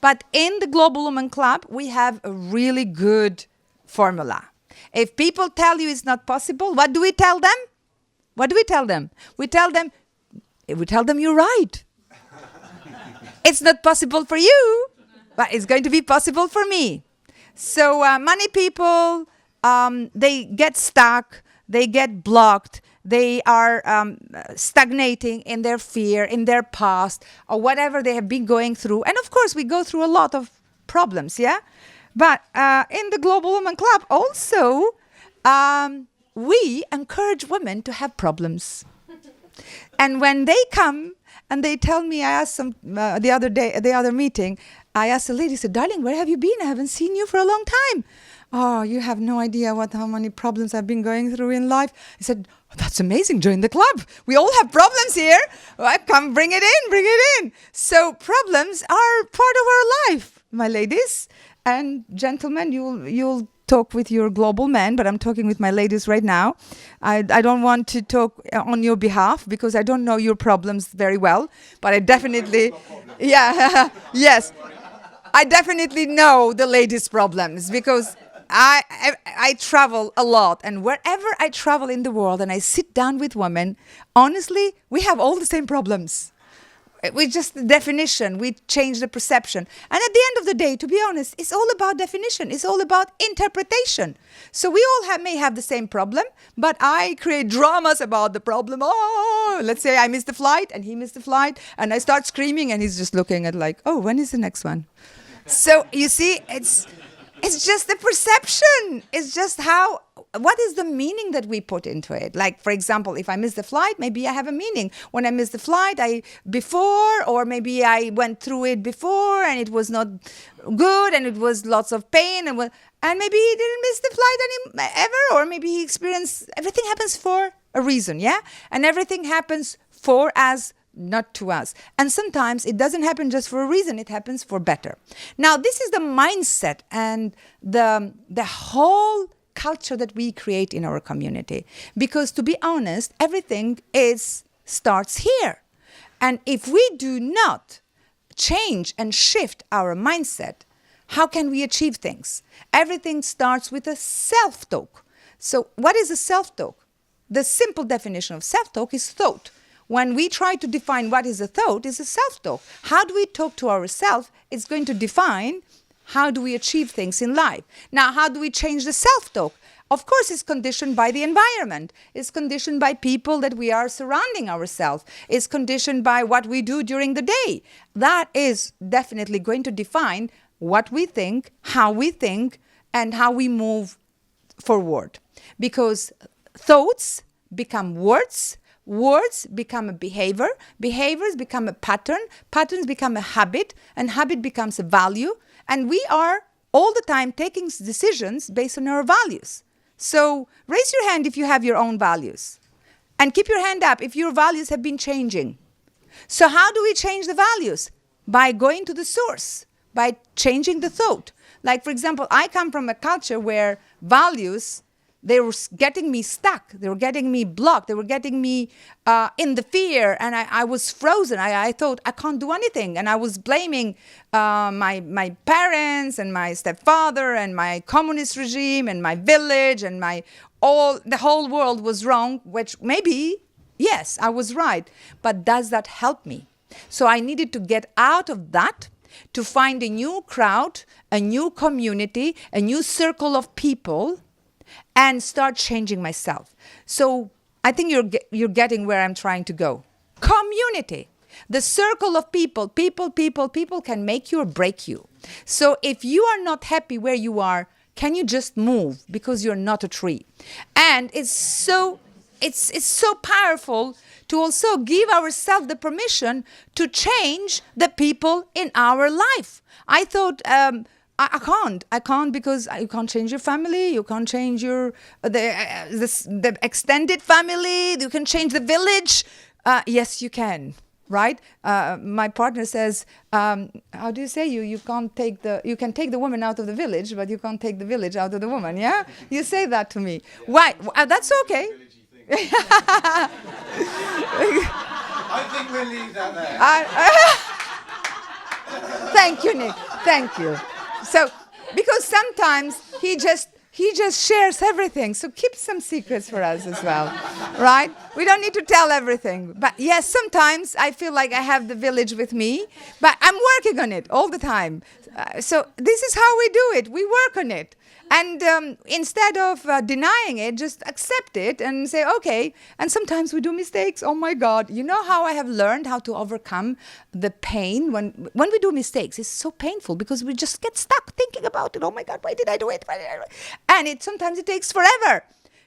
But in the Global Women Club, we have a really good formula. If people tell you it's not possible, what do we tell them? What do we tell them? We tell them you're right. It's not possible for you, but it's going to be possible for me. So many people, they get stuck, they get blocked, they are stagnating in their fear, in their past, or whatever they have been going through. And of course, we go through a lot of problems, yeah? But in the Global Women Club also, we encourage women to have problems. And when they come and they tell me, I asked them the other meeting, I asked the lady, I said, darling, where have you been? I haven't seen you for a long time. Oh, you have no idea how many problems I've been going through in life. I said, oh, that's amazing, join the club. We all have problems here. Well, come, bring it in. So problems are part of our life, my ladies. And gentlemen, you'll talk with your global men, but I'm talking with my ladies right now. I don't want to talk on your behalf because I don't know your problems very well, but I definitely, yes, I definitely know the ladies' problems because I travel a lot, and wherever I travel in the world and I sit down with women, honestly, we have all the same problems. We just the definition, we change the perception. And at the end of the day, to be honest, it's all about definition. It's all about interpretation. So we all may have the same problem, but I create dramas about the problem. Oh, let's say I missed the flight and he missed the flight and I start screaming and he's just looking at like, oh, when is the next one? So you see, it's just the perception. It's just what is the meaning that we put into it? Like, for example, if I miss the flight, maybe I have a meaning. When I missed the flight, or maybe I went through it before and it was not good and it was lots of pain and maybe he didn't miss the flight ever, or maybe he experienced, everything happens for a reason, yeah? And everything happens for us, not to us. And sometimes it doesn't happen just for a reason, it happens for better. Now, this is the mindset and the whole culture that we create in our community. Because to be honest, everything starts here. And if we do not change and shift our mindset, how can we achieve things? Everything starts with a self-talk. So what is a self-talk? The simple definition of self-talk is thought. When we try to define what is a thought, it's a self-talk. How do we talk to ourselves? It's going to define how do we achieve things in life. Now, how do we change the self-talk? Of course, it's conditioned by the environment. It's conditioned by people that we are surrounding ourselves. It's conditioned by what we do during the day. That is definitely going to define what we think, and how we move forward. Because thoughts become words, words become a behavior, behaviors become a pattern, patterns become a habit, and habit becomes a value. And we are all the time taking decisions based on our values. So raise your hand if you have your own values. And keep your hand up if your values have been changing. So how do we change the values? By going to the source, by changing the thought. Like, for example, I come from a culture where values, they were getting me stuck. They were getting me blocked. They were getting me in the fear. And I was frozen. I thought I can't do anything. And I was blaming my parents and my stepfather and my communist regime and my village and the whole world was wrong, which maybe, yes, I was right. But does that help me? So I needed to get out of that to find a new crowd, a new community, a new circle of people, and start changing myself. So I think you're getting where I'm trying to go. Community, the circle of people can make you or break you. So if you are not happy where you are, can you just move because you're not a tree? And it's so powerful to also give ourselves the permission to change the people in our life. I thought, I can't because you can't change your family, you can't change the extended family, you can change the village. Yes, you can, right? My partner says, how do you say you can take the woman out of the village, but you can't take the village out of the woman, yeah? You say that to me. Yeah. Why? That's okay. I think we'll leave that there. Thank you, Nick. Thank you. So, because sometimes he just shares everything. So keep some secrets for us as well, right? We don't need to tell everything. But yes, sometimes I feel like I have the village with me, but I'm working on it all the time. So this is how we do it. We work on it. And instead of denying it, just accept it and say, okay. And sometimes we do mistakes. Oh my God. You know how I have learned how to overcome the pain when we do mistakes? It's so painful because we just get stuck thinking about it. Oh my God, why did I do it? Why did I do it? And sometimes it takes forever.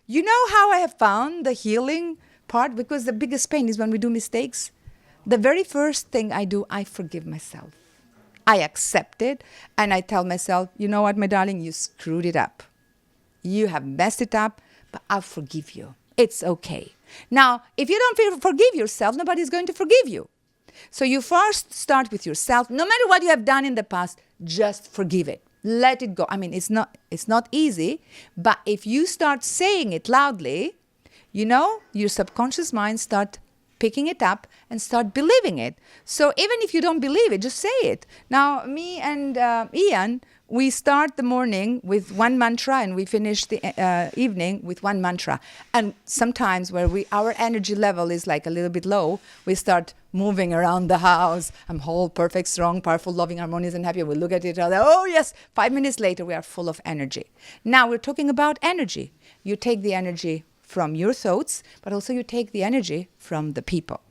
You know how I have found the healing part? Because the biggest pain is when we do mistakes. The very first thing I do, I forgive myself. I accept it and I tell myself, you know what, my darling, you screwed it up. You have messed it up, but I'll forgive you. It's okay. Now, if you don't forgive yourself, nobody's going to forgive you. So you first start with yourself. No matter what you have done in the past, just forgive it. Let it go. I mean, it's not easy, but if you start saying it loudly, you know, your subconscious mind start picking it up and start believing it. So even if you don't believe it, just say it. Now, me and Ian, we start the morning with one mantra and we finish the evening with one mantra. And sometimes where our energy level is like a little bit low, we start moving around the house. I'm whole, perfect, strong, powerful, loving, harmonious, and happy. We look at each other. Oh, yes. 5 minutes later, we are full of energy. Now, we're talking about energy. You take the energy from your thoughts, but also you take the energy from the people.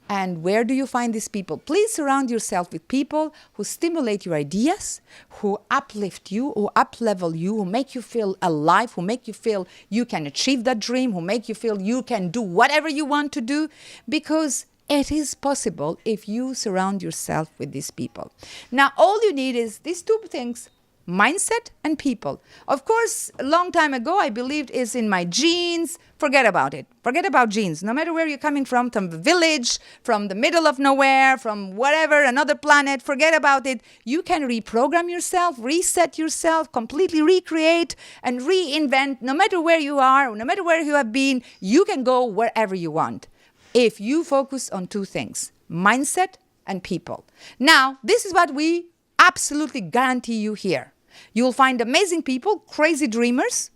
And where do you find these people? Please surround yourself with people who stimulate your ideas, who uplift you, who up-level you, who make you feel alive, who make you feel you can achieve that dream, who make you feel you can do whatever you want to do, because it is possible if you surround yourself with these people. Now, all you need is these two things: mindset and people. Of course, a long time ago, I believed is in my genes. Forget about it. Forget about genes. No matter where you're coming from the village, from the middle of nowhere, from whatever, another planet, forget about it. You can reprogram yourself, reset yourself, completely recreate and reinvent. No matter where you are, no matter where you have been, you can go wherever you want if you focus on two things: mindset and people. Now, this is what we absolutely guarantee you here. You'll find amazing people, crazy dreamers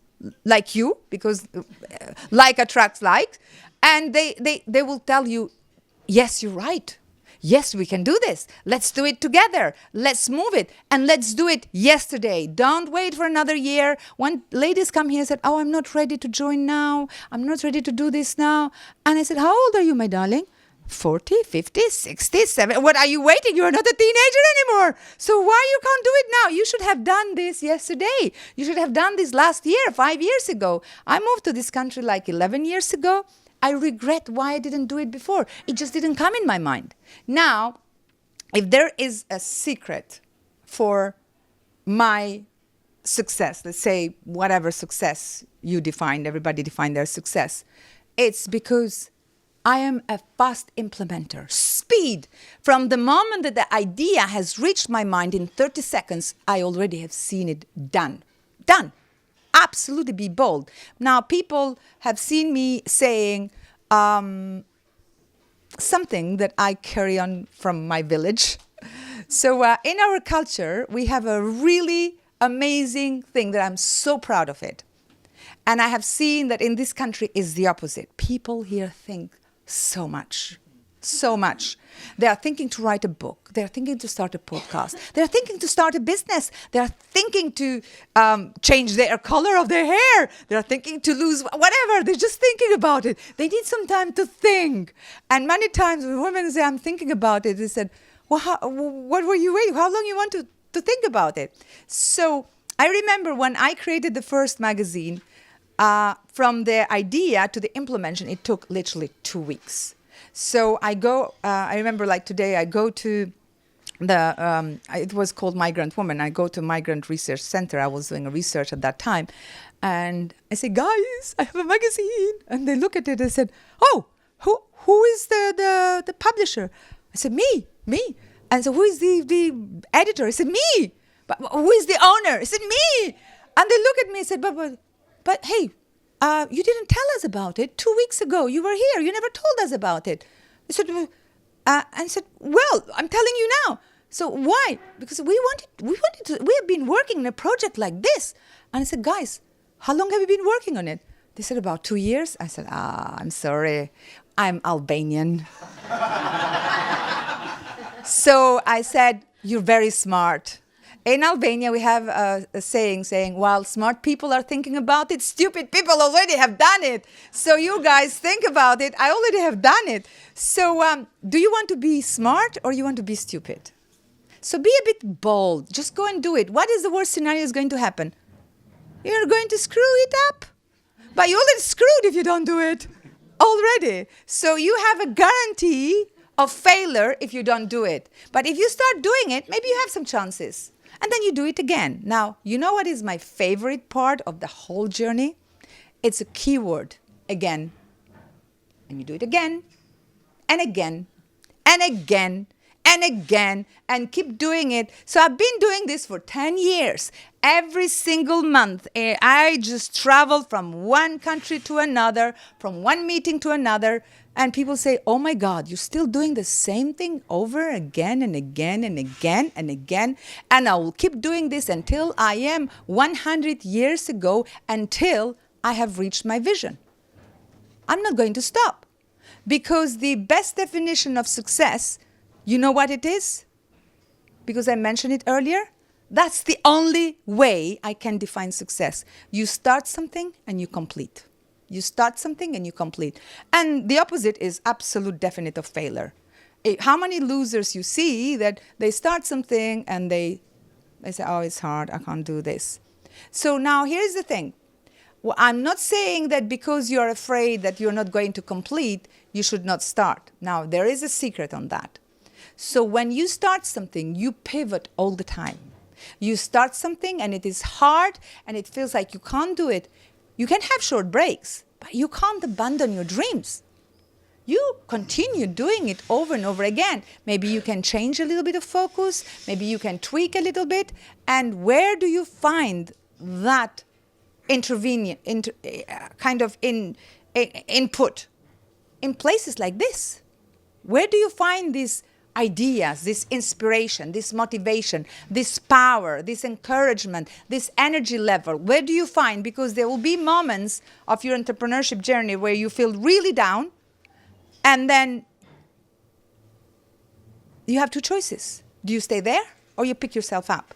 like you, because like attracts like, and they will tell you, yes, you're right. Yes, we can do this. Let's do it together. Let's move it. And let's do it yesterday. Don't wait for another year. When ladies come here and said, oh, I'm not ready to join now. I'm not ready to do this now. And I said, how old are you, my darling? 40, 50, 60, 70. What are you waiting? You're not a teenager anymore. So why you can't do it now? You should have done this yesterday. You should have done this last year, 5 years ago. I moved to this country like 11 years ago. I regret why I didn't do it before. It just didn't come in my mind. Now, if there is a secret for my success, let's say whatever success you defined, everybody defined their success, it's because I am a fast implementer. Speed. From the moment that the idea has reached my mind, in 30 seconds, I already have seen it done. Done. Absolutely be bold. Now, people have seen me saying something that I carry on from my village. So in our culture, we have a really amazing thing that I'm so proud of it. And I have seen that in this country is the opposite. People here think so much. So much. They are thinking to write a book. They are thinking to start a podcast. They are thinking to start a business. They are thinking to change their color of their hair. They are thinking to lose whatever. They're just thinking about it. They need some time to think. And many times when women say, I'm thinking about it, they said, well, what were you waiting? How long you want to think about it? So I remember when I created the first magazine, from the idea to the implementation, it took literally 2 weeks. So I remember like today, I go to it was called Migrant Woman. I go to Migrant Research Center. I was doing a research at that time. And I say, guys, I have a magazine. And they look at it and said, oh, who is the publisher? I said, me. And so who is the editor? I said, me. But who is the owner? I said, me. And they look at me and said, but hey, you didn't tell us about it 2 weeks ago. You were here. You never told us about it. I said, well, I'm telling you now. So why? Because we have been working on a project like this. And I said, guys, how long have you been working on it? They said, about 2 years. I said, I'm sorry, I'm Albanian. So I said, you're very smart. In Albania, we have a saying, while smart people are thinking about it, stupid people already have done it. So you guys think about it. I already have done it. So do you want to be smart or you want to be stupid? So be a bit bold. Just go and do it. What is the worst scenario is going to happen? You're going to screw it up. But you're already screwed if you don't do it. Already. So you have a guarantee of failure if you don't do it. But if you start doing it, maybe you have some chances. And then you do it again. Now, you know what is my favorite part of the whole journey? It's a keyword, again. And you do it again, and again, and again, and again, and keep doing it. So I've been doing this for 10 years. Every single month, I just travel from one country to another, from one meeting to another, and people say, oh my God, you're still doing the same thing over again and again and again and again. And I will keep doing this until I am 100 years ago, until I have reached my vision. I'm not going to stop. Because the best definition of success, you know what it is? Because I mentioned it earlier. That's the only way I can define success. You start something and you complete. You start something and you complete. And the opposite is absolute definite of failure. How many losers you see that they start something and they say, oh, it's hard, I can't do this. So now here's the thing. Well, I'm not saying that because you're afraid that you're not going to complete, you should not start. Now, there is a secret on that. So when you start something, you pivot all the time. You start something and it is hard and it feels like you can't do it. You can have short breaks, but you can't abandon your dreams. You continue doing it over and over again. Maybe you can change a little bit of focus. Maybe you can tweak a little bit. And where do you find that input? In places like this. Where do you find these ideas, this inspiration, this motivation, this power, this encouragement, this energy level? Where do you find? Because there will be moments of your entrepreneurship journey where you feel really down, and then you have two choices. Do you stay there or you pick yourself up?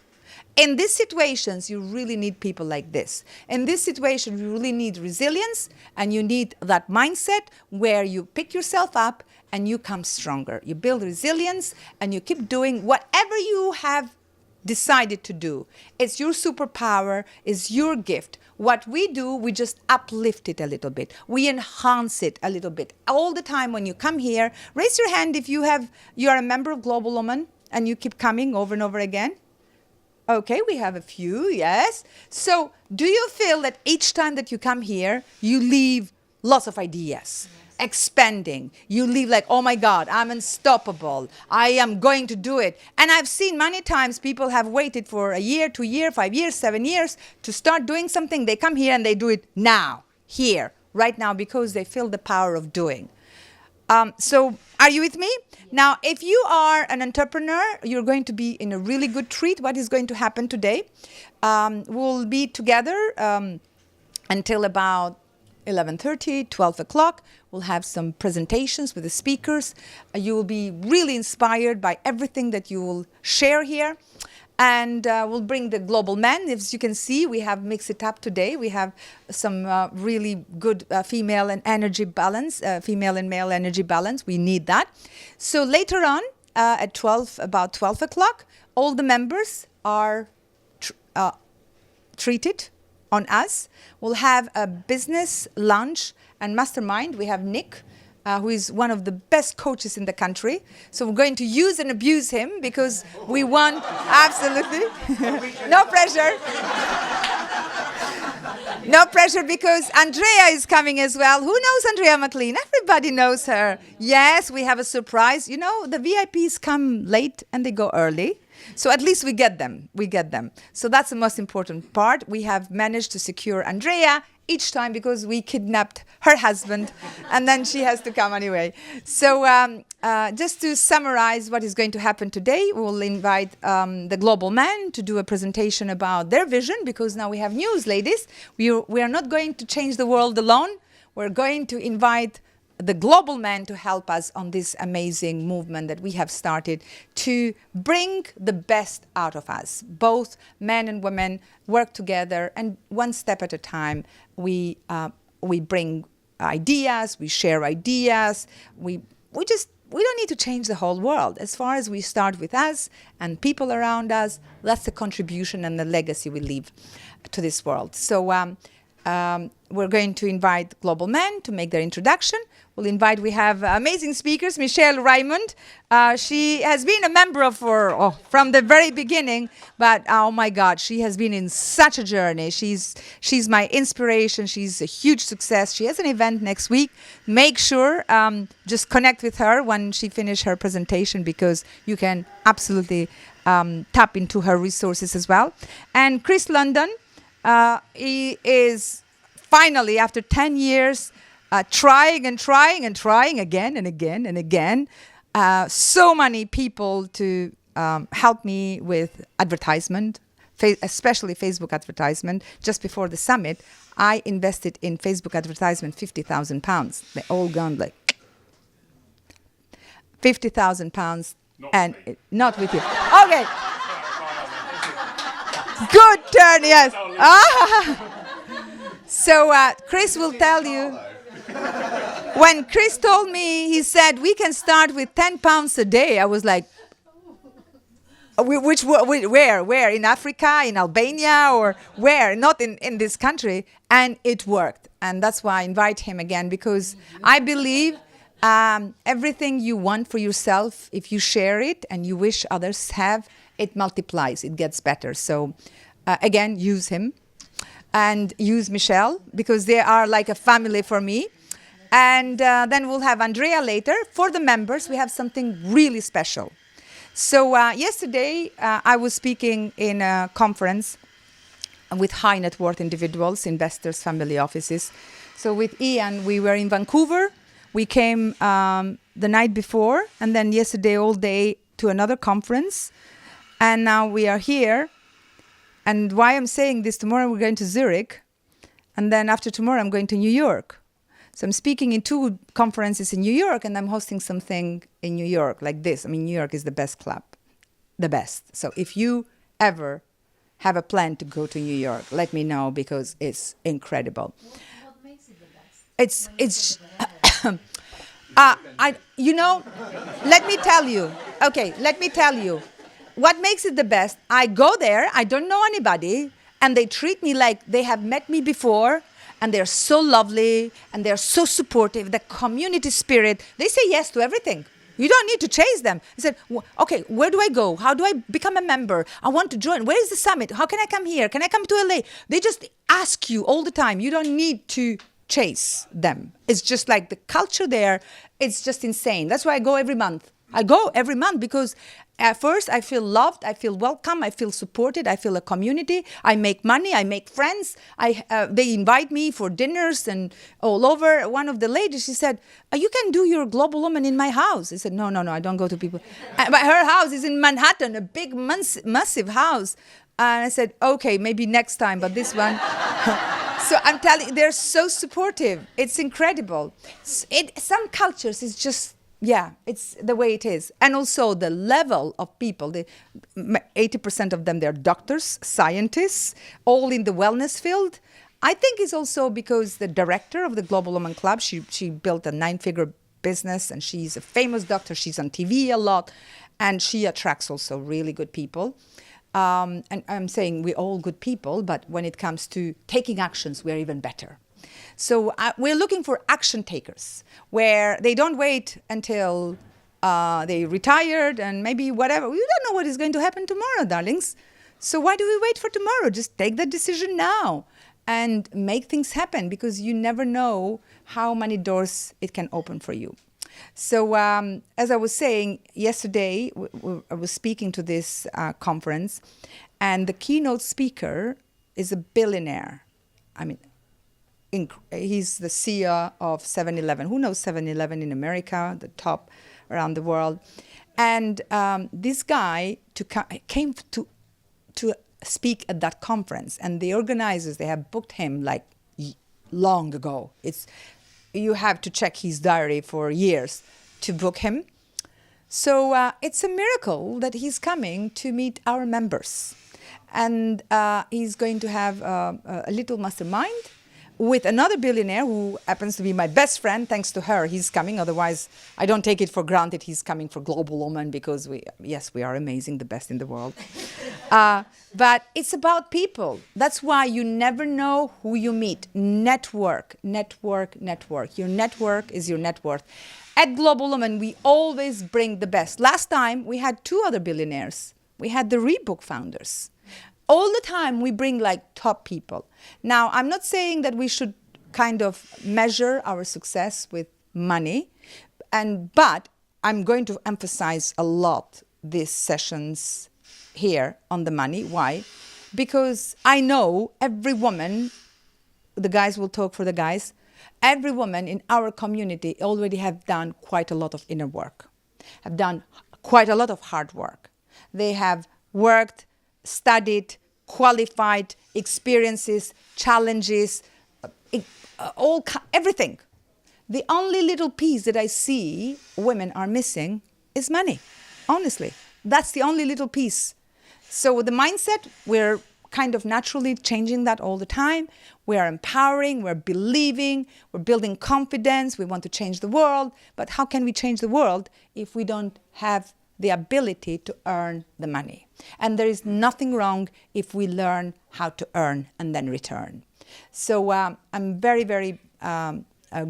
In these situations, you really need people like this. In this situation, you really need resilience, and you need that mindset where you pick yourself up and you come stronger. You build resilience and you keep doing whatever you have decided to do. It's your superpower, it's your gift. What we do, we just uplift it a little bit. We enhance it a little bit. All the time when you come here, raise your hand if you're a member of Global Woman and you keep coming over and over again. Okay, we have a few, yes. So do you feel that each time that you come here, you leave lots of ideas? Expanding. You leave like, oh my God, I'm unstoppable. I am going to do it. And I've seen many times people have waited for a year, 2 years, 5 years, 7 years to start doing something. They come here and they do it now, here, right now, because they feel the power of doing. So are you with me? Now, if you are an entrepreneur, you're going to be in a really good treat. What is going to happen today? We'll be together until about 11:30, 12 o'clock. We'll have some presentations with the speakers. You will be really inspired by everything that you will share here. And we'll bring the global men. As you can see, we have mixed it up today. We have some really good female and energy balance, female and male energy balance. We need that. So later on, at about 12 o'clock, all the members are treated on us. We'll have a business lunch and mastermind. We have Nick, who is one of the best coaches in the country. So we're going to use and abuse him because we want, absolutely, no pressure. No pressure because Andrea is coming as well. Who knows Andrea McLean? Everybody knows her. Yes, we have a surprise. You know, the VIPs come late and they go early. So at least we get them. We get them. So that's the most important part. We have managed to secure Andrea each time because we kidnapped her husband, and then she has to come anyway. So just to summarize what is going to happen today, we will invite the Global Men to do a presentation about their vision, because now we have news, ladies. We are not going to change the world alone. We're going to invite the Global Men to help us on this amazing movement that we have started to bring the best out of us. Both men and women work together, and one step at a time, we bring ideas, we share ideas, we don't need to change the whole world. As far as we start with us and people around us, that's the contribution and the legacy we leave to this world. So we're going to invite Global Men to make their introduction. We have amazing speakers, Michelle Raymond. She has been a member from the very beginning, but oh my God, she has been in such a journey. She's my inspiration. She's a huge success. She has an event next week. Make sure, just connect with her when she finishes her presentation, because you can absolutely tap into her resources as well. And Chris London, he is finally, after 10 years, trying again and again and again. So many people to help me with advertisement, especially Facebook advertisement. Just before the summit, I invested in Facebook advertisement £50,000. They all gone like £50,000, and not with you. Okay. Good turn, yes. So Chris will tell you. When Chris told me, he said, we can start with £10 a day. I was like, where? In Africa, in Albania, or where? Not in this country. And it worked. And that's why I invite him again, because I believe everything you want for yourself, if you share it and you wish others have, it multiplies, it gets better. So again, use him. And use Michelle, because they are like a family for me. And then we'll have Andrea later. For the members, we have something really special. So yesterday, I was speaking in a conference with high net worth individuals, investors, family offices. So with Ian, we were in Vancouver. We came the night before, and then yesterday all day to another conference. And now we are here. And why I'm saying this, tomorrow we're going to Zurich, and then after tomorrow I'm going to New York. So I'm speaking in 2 conferences in New York, and I'm hosting something in New York like this. I mean, New York is the best club, the best. So if you ever have a plan to go to New York, let me know, because it's incredible. What makes it the best? It's let me tell you. Okay, let me tell you. What makes it the best, I go there, I don't know anybody, and they treat me like they have met me before, and they're so lovely, and they're so supportive, the community spirit, they say yes to everything. You don't need to chase them. I said, okay, where do I go? How do I become a member? I want to join. Where is the summit? How can I come here? Can I come to LA? They just ask you all the time. You don't need to chase them. It's just like the culture there, it's just insane. That's why I go every month. I go every month because at first I feel loved, I feel welcome, I feel supported, I feel a community, I make money, I make friends. They invite me for dinners and all over. One of the ladies, she said, you can do your Global Woman in my house. I said, no, I don't go to people. But her house is in Manhattan, a big, massive house. And I said, okay, maybe next time, but this one. So I'm telling you, they're so supportive. It's incredible. Some cultures is just, yeah, it's the way it is. And also the level of people, 80% of them, they're doctors, scientists, all in the wellness field. I think it's also because the director of the Global Woman Club, she built a 9-figure business, and she's a famous doctor. She's on TV a lot, and she attracts also really good people. And I'm saying we're all good people, but when it comes to taking actions, we're even better. So we're looking for action takers, where they don't wait until they retired and maybe whatever. We don't know what is going to happen tomorrow, darlings. So why do we wait for tomorrow? Just take the decision now and make things happen, because you never know how many doors it can open for you. So as I was saying yesterday, I was speaking to this conference, and the keynote speaker is a billionaire. I mean, he's the CEO of 7-Eleven. Who knows 7-Eleven in America, the top around the world? And this guy came to speak at that conference, and the organizers, they have booked him like long ago. You have to check his diary for years to book him. So it's a miracle that he's coming to meet our members. And he's going to have a little mastermind with another billionaire who happens to be my best friend. Thanks to her, he's coming. Otherwise, I don't take it for granted he's coming for Global Woman, because we are amazing, the best in the world. But it's about people. That's why you never know who you meet. Network, network, network. Your network is your net worth. At Global Woman, we always bring the best. Last time, we had 2 other billionaires. We had the Reebok founders. All the time, we bring like top people. Now, I'm not saying that we should kind of measure our success with money, but I'm going to emphasize a lot these sessions here on the money. Why? Because I know every woman, the guys will talk for the guys, every woman in our community already have done quite a lot of inner work, have done quite a lot of hard work. They have worked, studied, qualified, experiences, challenges, everything. The only little piece that I see women are missing is money. Honestly, that's the only little piece. So with the mindset, we're kind of naturally changing that all the time. We are empowering, we're believing, we're building confidence, we want to change the world. But how can we change the world if we don't have the ability to earn the money? And there is nothing wrong if we learn how to earn and then return. So I'm very, very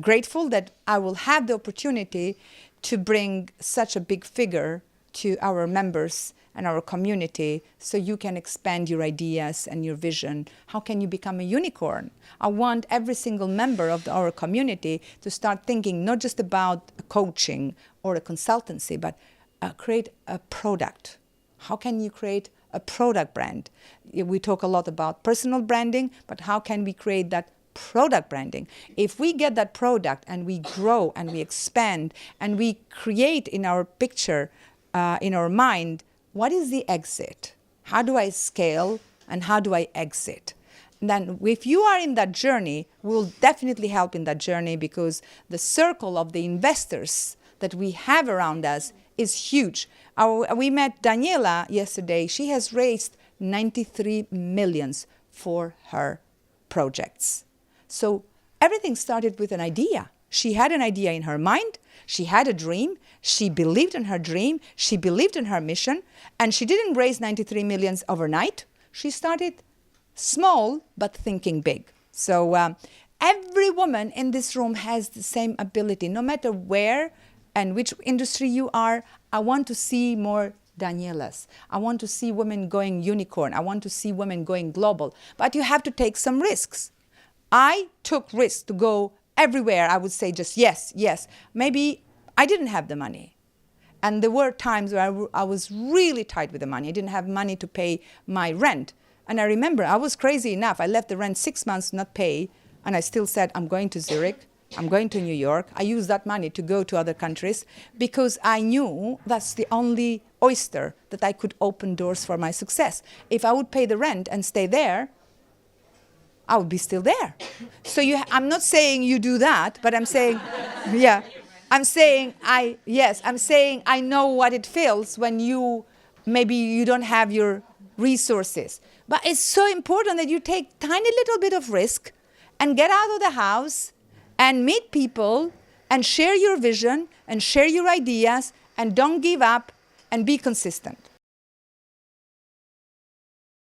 grateful that I will have the opportunity to bring such a big figure to our members and our community, so you can expand your ideas and your vision. How can you become a unicorn? I want every single member of our community to start thinking not just about coaching or a consultancy, but create a product. How can you create a product brand? We talk a lot about personal branding, but how can we create that product branding? If we get that product and we grow and we expand and we create in our picture, in our mind, what is the exit? How do I scale and how do I exit? And then if you are in that journey, we'll definitely help in that journey, because the circle of the investors that we have around us is huge. We met Daniela yesterday. She has raised 93 million for her projects. So everything started with an idea. She had an idea in her mind. She had a dream. She believed in her dream. She believed in her mission. And she didn't raise 93 million overnight. She started small, but thinking big. So every woman in this room has the same ability. No matter where and which industry you are, I want to see more Danielas. I want to see women going unicorn. I want to see women going global. But you have to take some risks. I took risks to go everywhere. I would say just yes, yes. Maybe I didn't have the money. And there were times where I was really tight with the money. I didn't have money to pay my rent. And I remember I was crazy enough. I left the rent 6 months not pay, and I still said, I'm going to Zurich. I'm going to New York. I used that money to go to other countries because I knew that's the only oyster that I could open doors for my success. If I would pay the rent and stay there, I would be still there. So I'm not saying you do that, but I'm saying, yeah, I'm saying I know what it feels when maybe you don't have your resources. But it's so important that you take tiny little bit of risk and get out of the house and meet people and share your vision and share your ideas and don't give up and be consistent.